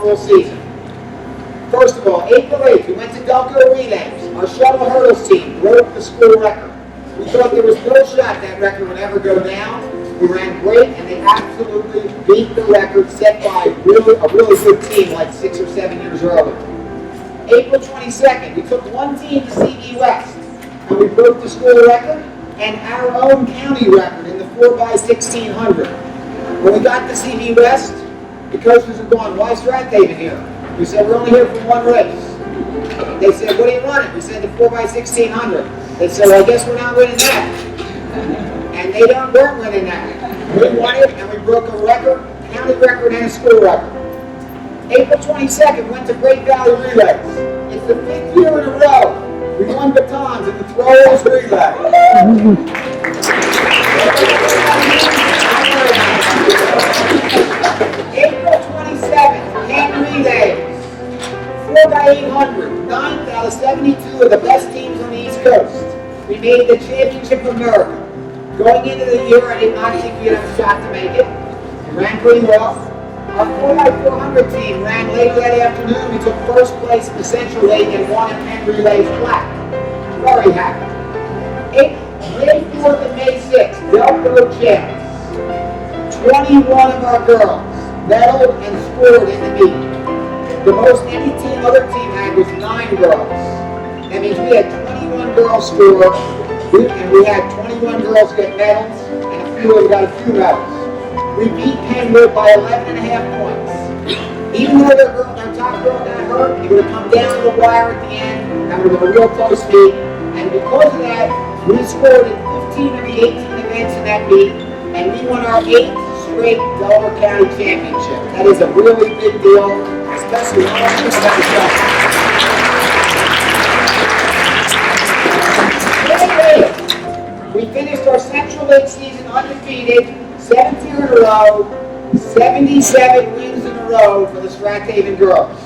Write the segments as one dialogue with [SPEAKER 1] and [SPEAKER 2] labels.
[SPEAKER 1] inaugural season. First of all, April 8th, we went to Delco Relays. Our shuttle hurdles team broke the school record. We thought there was no shot that record would ever go down. We ran great, and they absolutely beat the record set by a really good team like 6 or 7 years earlier. April 22nd, we took one team to CV West, and we broke the school record and our own county record in the 4x1600. When we got to CV West, the coaches were going, "Why is Strathaven here?" We said, "We're only here for one race." They said, "What are you running?" We said, "The 4x1600. They said, "Well, I guess we're not winning that." And they weren't winning that. We won it, and we broke a record, county record and a school record. April 22nd, went to Great Valley Relays. It's the 5th year in a row we won batons in the throwers relay. April 27th, Cane Relays. 4x800, 9th out of 72 of the best teams on the East Coast. We made the Championship of America. Going into the year, I did not think we'd have a shot to make it. We ran pretty well. Our 4x400 team ran later that afternoon. We took first place in the Central League and won a Penn Relays flat. Very happy. May 4th and May 6th, Delco Champs. 21 of our girls medaled and scored in the meet. The most any other team had was 9 girls. That means we had 21 girls score, and we had 21 girls get medals, and a few of them got a few medals. We beat Penwood by 11.5 points. Even though their top girl got hurt, it would have come down to the wire at the end. That would have been a real close meet. And because of that, we scored in 15 of the 18 events in that meet, and we won our 8th straight Delaware County Championship. That is a really big deal, especially when all people got the stuff. We finished our Central League season undefeated, 7th year in a row, 77 wins in a row for the Strathaven girls.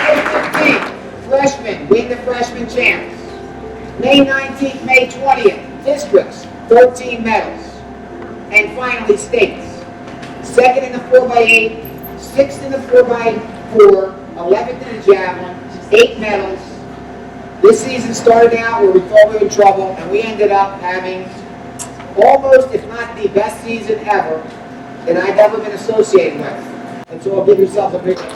[SPEAKER 1] May 15th, freshmen win the freshman champs. May 19th, May 20th, districts, 13 medals. And finally, states. 2nd in the 4x8, 6th in the 4x4, 11th in the javelin, 8 medals. This season started out where we thought we were in trouble, and we ended up having almost, if not the best season ever that I've ever been associated with. And so give yourself a big one.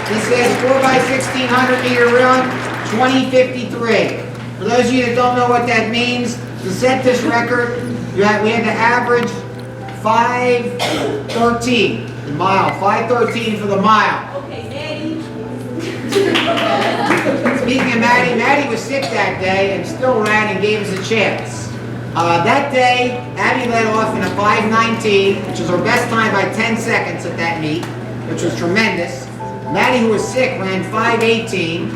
[SPEAKER 1] This says 4x1600 meter run, 20:53. For those of you that don't know what that means, to set this record, we had to average 5:13 the mile, 5:13 for the mile. Speaking of Maddie was sick that day and still ran and gave us a chance. That day, Abby led off in a 5:19, which was her best time by 10 seconds at that meet, which was tremendous. Maddie, who was sick, ran 5:18.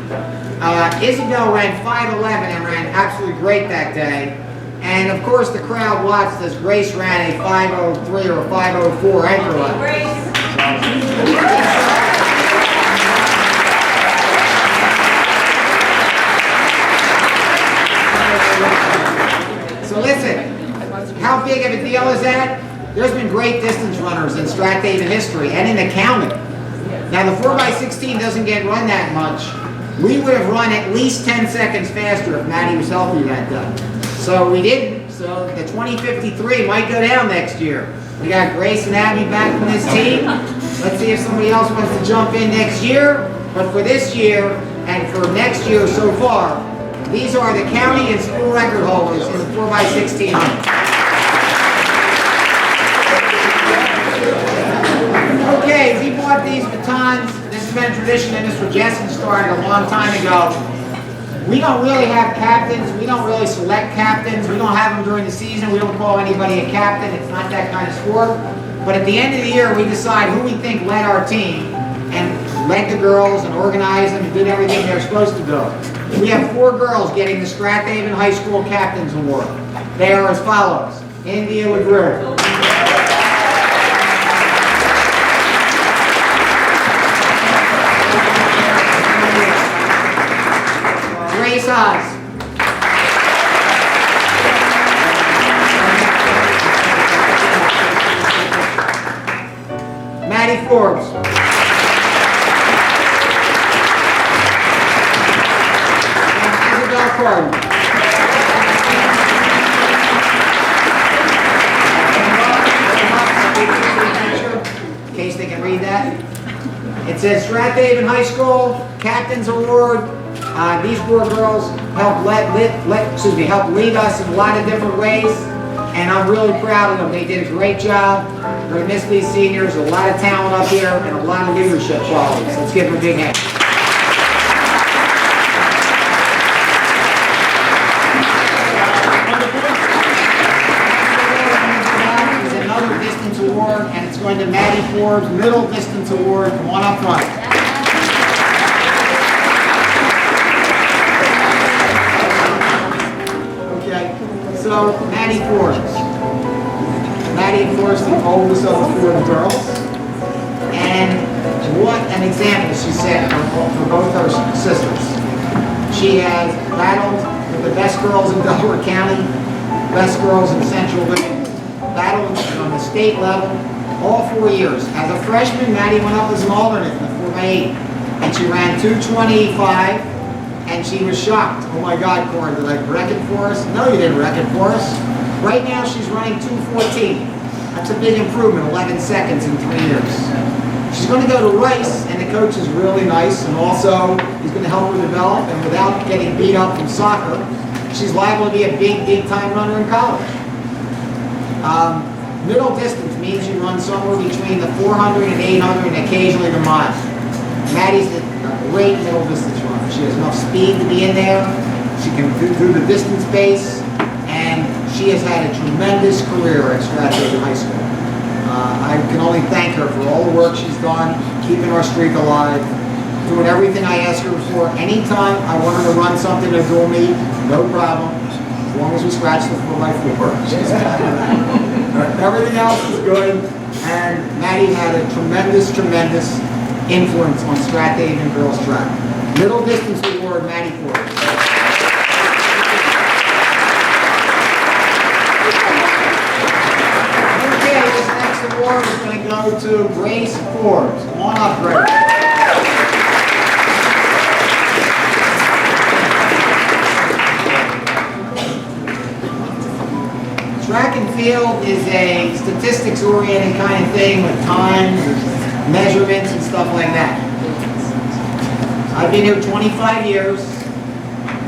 [SPEAKER 1] Isabel ran 5:11 and ran absolutely great that day. And of course, the crowd watched as Grace ran a 5:03 or a 5:04 anchor run. So listen, how big of a deal is that? There's been great distance runners in Strathaven history and in the county. Now the 4x16 doesn't get run that much. We would have run at least 10 seconds faster if Maddie was healthy that day. So we didn't. So the 20:53 might go down next year. We got Grace and Abby back from this team. Let's see if somebody else wants to jump in next year. But for this year and for next year so far, these are the county and school record holders in the 4x1600. Okay, we bought these batons. This has been a tradition that Mr. Jessen started a long time ago. We don't really have captains. We don't really select captains. We don't have them during the season. We don't call anybody a captain. It's not that kind of sport. But at the end of the year, we decide who we think led our team and led the girls and organized them and did everything they're supposed to do. We have 4 girls getting the Strathaven High School Captains Award. They are as follows. India LeGrew. Grace Oz. Maddie Forbes. And Isabel Cardin. In case they can read that. It says Strathaven High School Captain's Award. These four girls helped help lead us in a lot of different ways, and I'm really proud of them. They did a great job. We're going to miss these seniors. A lot of talent up here and a lot of leadership qualities. Let's give them a big hand. There's another distance award, and it's going to Maddie Forbes, Middle Distance Award. Come on up front. So, Maddie Forbes. Maddie, of course, the oldest of the four girls. And what an example she set for both her sisters. She has battled with the best girls in Delaware County, best girls in Central Women, battled on the state level all 4 years. As a freshman, Maddie went up as an alternate in the 4x8, and she ran 2:25. And she was shocked. Oh my God, Corin, did I wreck it for us? No, you didn't wreck it for us. Right now, she's running 2:14. That's a big improvement, 11 seconds in 3 years. She's going to go to Rice, and the coach is really nice, and also he's going to help her develop, and without getting beat up from soccer, she's liable to be a big time runner in college. Middle distance means you run somewhere between the 400 and 800 and occasionally the mile. Maddie's a great middle distance runner. She has enough speed to be in there. She can do the distance base, and she has had a tremendous career at Strathaven High School. I can only thank her for all the work she's done, keeping our streak alive, doing everything I ask her for. Anytime I want her to run something to dual meet, no problem, as long as we scratch the 4x4. She's everything else is good, and Maddie had a tremendous influence on Strathaven girls track. Middle distance award, Maddie Forbes. Okay, this next award is going to go to Grace Forbes. Come on up, Grace. Track and field is a statistics-oriented kind of thing with times, measurements, and stuff like that. I've been here 25 years.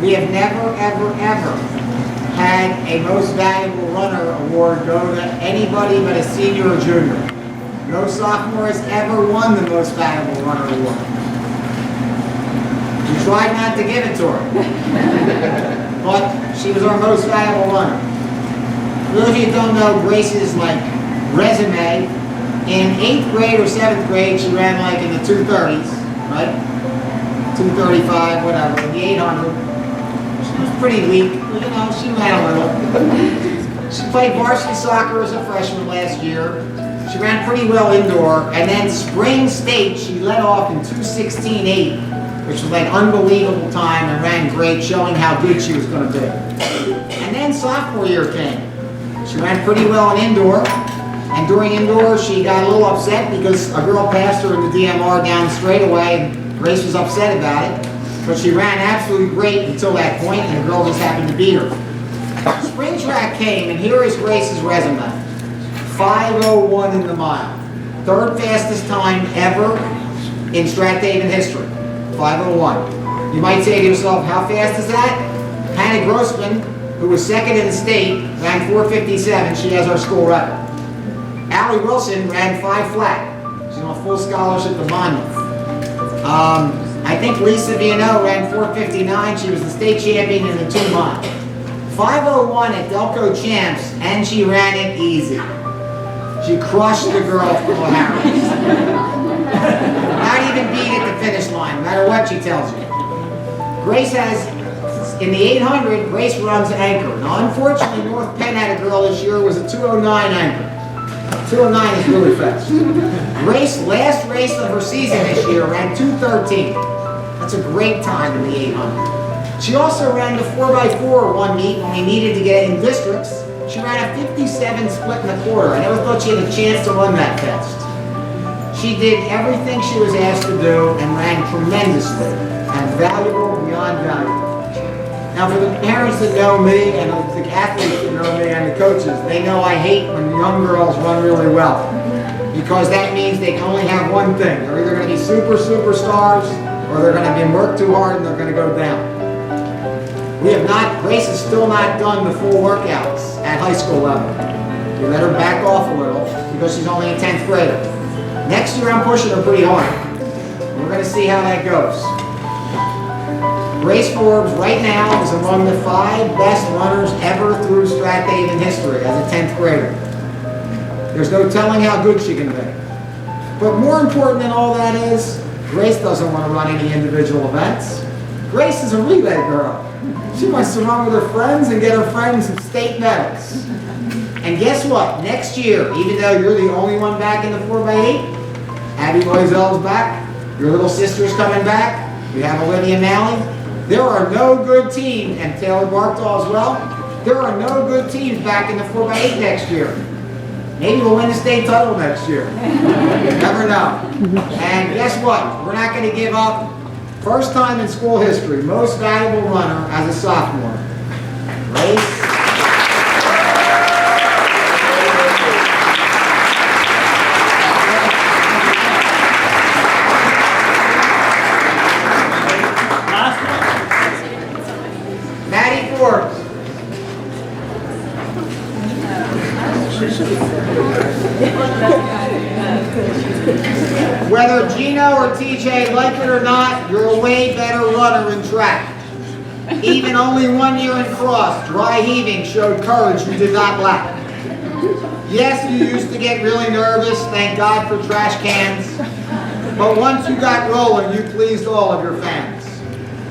[SPEAKER 1] We have never, ever had a Most Valuable Runner award go to anybody but a senior or junior. No sophomore has ever won the Most Valuable Runner award. We tried not to give it to her, but she was our Most Valuable Runner. For those of you who don't know Grace's resume, in 8th grade or 7th grade, she ran in the 230s, right? 235, whatever, in the 800. She was pretty weak, but she ran a little. She played varsity soccer as a freshman last year. She ran pretty well indoor, and then spring state, she led off in 2:16.8, which was unbelievable time, and ran great, showing how good she was going to be. And then sophomore year came. She ran pretty well in indoor. And during indoor, she got a little upset because a girl passed her in the DMR down the straightaway, and Grace was upset about it. But she ran absolutely great until that point, and the girl just happened to beat her. Spring track came, and here is Grace's resume. 5:01 in the mile. Third fastest time ever in Strathaven history. 5:01. You might say to yourself, how fast is that? Hannah Grossman, who was second in the state, ran 4:57. She has our school record. Allie Wilson ran 5 flat. She's on a full scholarship to Monmouth. I think Lisa Viano ran 4:59. She was the state champion in the 2 mile. 5:01 at Delco Champs, and she ran it easy. She crushed the girl from O'Hara. Not even beat at the finish line, no matter what she tells you. Grace has, in the 800, Grace runs anchor. Now, unfortunately, North Penn had a girl this year who was a 2:09 anchor. 2:09 is really fast. Grace, last race of her season this year, ran 2:13. That's a great time in the 800. She also ran the 4x4 one meet when we needed to get in districts. She ran a 57 split in a quarter. I never thought she had a chance to run that fast. She did everything she was asked to do and ran tremendously and valuable beyond valuable. Now for the parents that know me and the athletes that know me and the coaches, they know I hate when young girls run really well. Because that means they can only have one thing. They're either going to be superstars or they're going to be worked too hard and they're going to go down. Grace has still not done the full workouts at high school level. We let her back off a little because she's only a 10th grader. Next year I'm pushing her pretty hard. We're going to see how that goes. Grace Forbes right now is among the 5 best runners ever through Strathaven history as a 10th grader. There's no telling how good she can be. But more important than all that is, Grace doesn't want to run any individual events. Grace is a relay girl. She wants to run with her friends and get her friends some state medals. And guess what? Next year, even though you're the only one back in the 4x8, Abby Loisel's back, your little sister's coming back, we have Olivia Malley. There are no good teams, and Taylor Bartol as well, there are no good teams back in the 4x8 next year. Maybe we'll win the state title next year. You never know. And guess what? We're not going to give up. First time in school history, most valuable runner as a sophomore. Grace. Maddie Forbes. Whether Gino or TJ like it or not, you're a way better runner in track. Even only 1 year in cross, dry heaving showed courage you did not lack. Yes, you used to get really nervous, thank God for trash cans. But once you got rolling, you pleased all of your fans.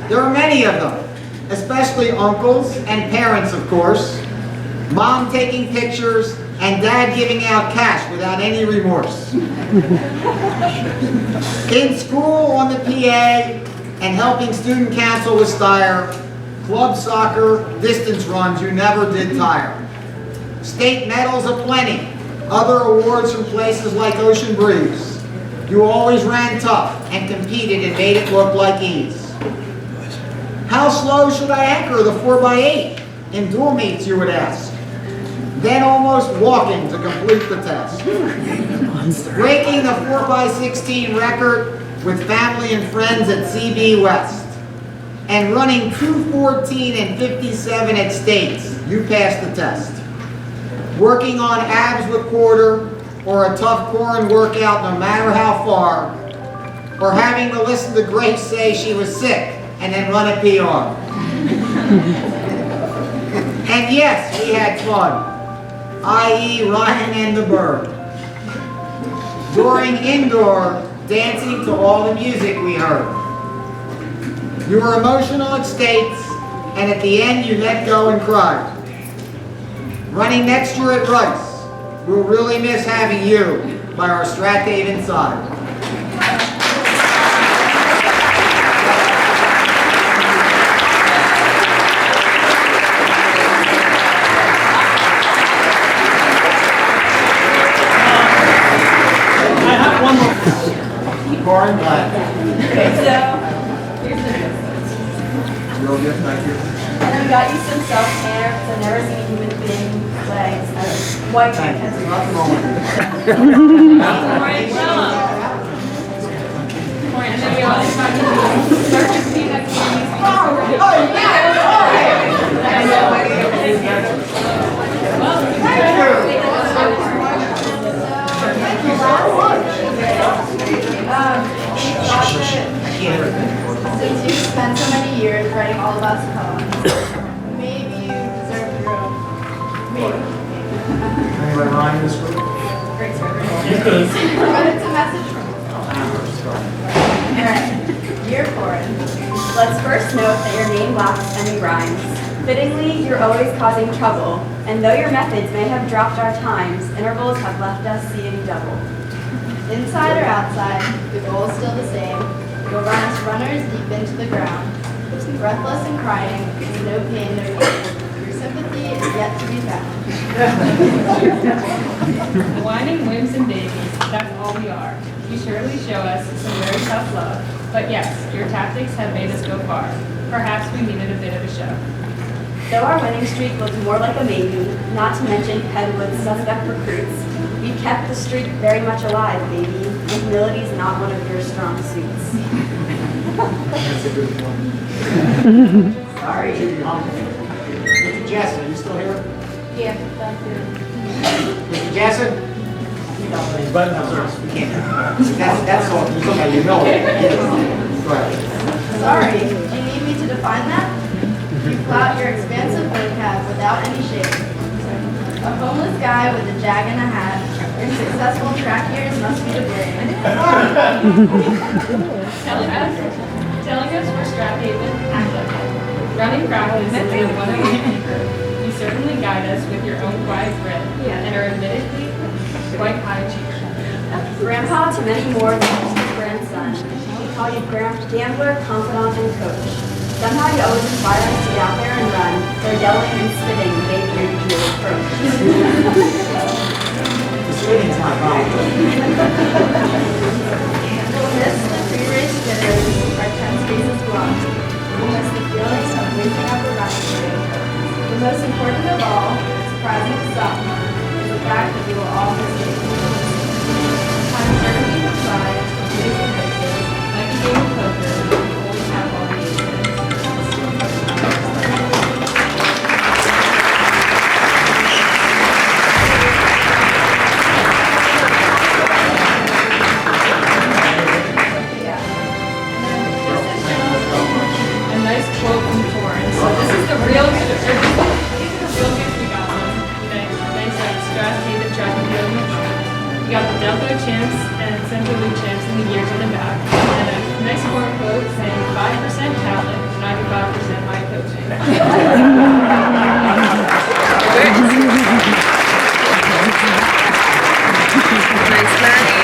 [SPEAKER 1] There are many of them, especially uncles and parents, of course. Mom taking pictures, and Dad giving out cash without any remorse. In school on the PA and helping student council with Steyr, club soccer, distance runs, you never did tire. State medals aplenty, other awards from places like Ocean Breeze. You always ran tough and competed and made it look like ease. How slow should I anchor the 4x8? In dual meets, you would ask. Then almost walking to complete the test. Breaking the 4x16 record with family and friends at CB West. And running 2:14 and 57 at States, you passed the test. Working on abs with quarter, or a tough core and workout no matter how far, or having to listen to Grace say she was sick and then run a PR. And yes, we had fun. i.e. Ryan and the Bird. During indoor, dancing to all the music we heard. You were emotional at States, and at the end you let go and cried. Running next year at Rice, we'll really miss having you by our Strathaven side. Corin, glad. Real good, thank you.
[SPEAKER 2] And we got you some self-tanner because I've never seen a human being legs as white
[SPEAKER 1] Thank
[SPEAKER 2] as
[SPEAKER 1] you. Nothing wrong with it.
[SPEAKER 2] Since you spent so many years writing all of us poems, maybe you deserve your own. Maybe.
[SPEAKER 1] Anybody lying in this group?
[SPEAKER 2] Great story. But it's a message from Alright, dear Corin, let's first note that your name lacks any rhymes. Fittingly, you're always causing trouble, and though your methods may have dropped our times, intervals have left us seeing double. Inside or outside, the goal is still the same. You'll run us runners deep into the ground. Breathless and crying, with no pain, no gain. Your sympathy is yet to be found.
[SPEAKER 3] Whining whims and babies, that's all we are. You surely show us some very tough love, but yes, your tactics have made us go far. Perhaps we needed a bit of a show.
[SPEAKER 2] Though our winning streak looked more like a maybe, not to mention Penwood's suspect recruits, we kept the streak very much alive, baby. And humility's not one of your strong suits.
[SPEAKER 1] That's a good one. Sorry. Mr. Jessen, are you still here?
[SPEAKER 2] Yeah, that's it.
[SPEAKER 1] Mr. Jessen? We can't. That's all. You look like you know it. Go ahead.
[SPEAKER 2] Sorry, do you need me to define that? You flout your expansive vocab without any shame. A homeless guy with a jag and a hat. Your successful track years must be to blame.
[SPEAKER 3] Telling us we're Strathaven, act like it. Running practice is your one-on-one keeper. You certainly guide us with your own quiet grit, and are admittedly quite high achiever.
[SPEAKER 2] Grandpa to many more than just his grandson. We call you gambler, confidant, and coach. Somehow you always inspire us to get out there and run. They're yelling and spitting made your usual approach.
[SPEAKER 1] The spitting's not wrong.
[SPEAKER 2] We'll miss the pre-race jitters, our 10 spaces blocked. We'll miss the feelings of waking up a running trail. The most important of all, surprising to some, is the fact that we will all miss it. Time certainly will fly, days and races,
[SPEAKER 3] Like a game of poker, you always have all the aces. A nice quote from Torrance. So this is the real these are the real gifts we got them today. Nice like Strathaven track and field. We got the Delco champs and Central League champs in the years in the back. And a nice corn quote saying 5% talent, 95% my coaching.
[SPEAKER 4] Nice, Maddie.